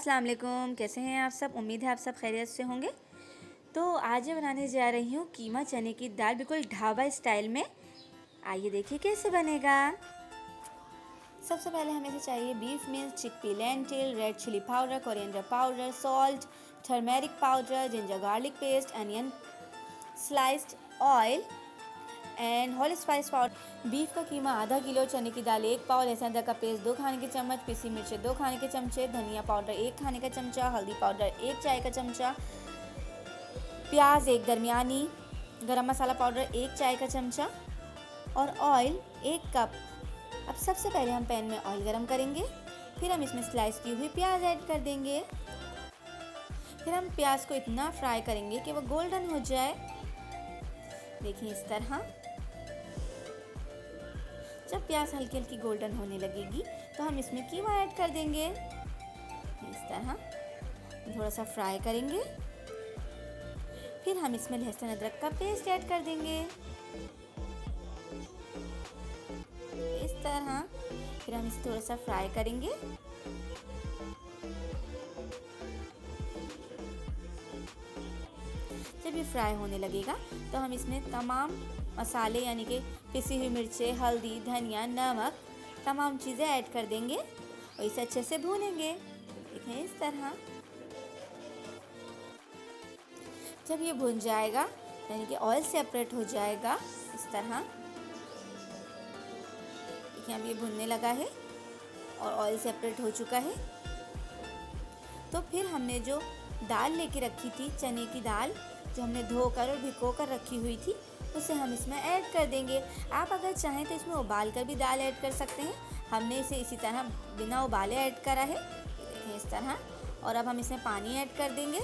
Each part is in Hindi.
अस्सलाम वालेकुम। कैसे हैं आप सब? उम्मीद है आप सब खैरियत से होंगे। तो आज मैं बनाने जा रही हूँ कीमा चने की दाल, बिल्कुल ढाबा स्टाइल में। आइए देखिए कैसे बनेगा। सबसे पहले हमें से चाहिए beef milk, chickpea lentil, red chilli powder, coriander powder, salt, turmeric powder, ginger garlic paste, onion sliced, oil and whole spice powder. Beef का कीमा आधा किलो, चने की दाल 1 पाव, लहसुन अदरक का पेस्ट 2 खाने के चम्मच, पिसी मिर्चें 2 खाने के चमचे, धनिया पाउडर 1 खाने का चमचा, हल्दी पाउडर 1 चाय का चमचा, प्याज 1 दरमियानी, गरम मसाला पाउडर 1 चाय का चमचा और ऑयल 1 कप। अब सबसे पहले हम पैन में ऑयल गरम करेंगे, फिर हम इसमें स्लाइस की हुई प्याज ऐड कर देंगे। फिर हम प्याज को इतना फ्राई करेंगे कि वो गोल्डन हो जाए। देखिए इस तरह। जब प्याज हल्की हल्की गोल्डन होने लगेगी तो हम इसमें कीमा ऐड कर देंगे। इस तरह थोड़ा सा फ्राई करेंगे। फिर हम इसमें लहसुन अदरक का पेस्ट ऐड कर देंगे इस तरह। फिर हम इसे थोड़ा सा फ्राई करेंगे। जब ये फ्राई होने लगेगा तो हम इसमें तमाम मसाले यानी कि पिसी हुई मिर्चें, हल्दी, धनिया, नमक, तमाम चीज़ें ऐड कर देंगे और इसे अच्छे से भूनेंगे। देखें इस तरह। जब ये भुन जाएगा यानी कि ऑयल सेपरेट हो जाएगा इस तरह। देखिए अब ये भुनने लगा है और ऑयल सेपरेट हो चुका है। तो फिर हमने जो दाल लेके रखी थी, चने की दाल, जो हमने धोकर और भिगोकर रखी हुई थी, उसे हम इसमें ऐड कर देंगे। आप अगर चाहें तो इसमें उबाल कर भी दाल ऐड कर सकते हैं। हमने इसे इसी तरह बिना उबाले ऐड करा है। देखें इस तरह। और अब हम इसमें पानी ऐड कर देंगे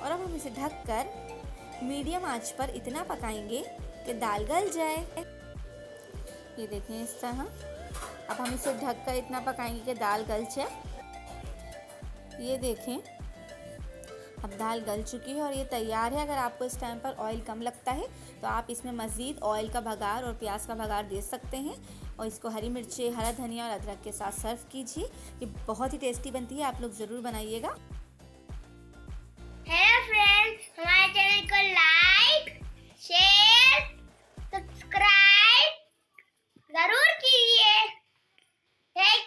और अब हम इसे ढककर मीडियम आंच पर इतना पकाएंगे कि दाल गल जाए। ये देखें इस तरह। अब हम इसे ढककर इतना पकाएंगे कि दाल गल जाए। ये देखें अब दाल गल चुकी है और ये तैयार है। अगर आपको इस टाइम पर ऑयल कम लगता है तो आप इसमें मज़ीद ऑयल का भगार और प्याज का भगार दे सकते हैं और इसको हरी मिर्चें, हरा धनिया और अदरक के साथ सर्व कीजिए। ये बहुत ही टेस्टी बनती है, आप लोग ज़रूर बनाइएगा। हेलो फ्रेंड्स, हमारे चैनल को लाइक, शेयर, सब्सक्राइब जरूर कीजिए। थैंक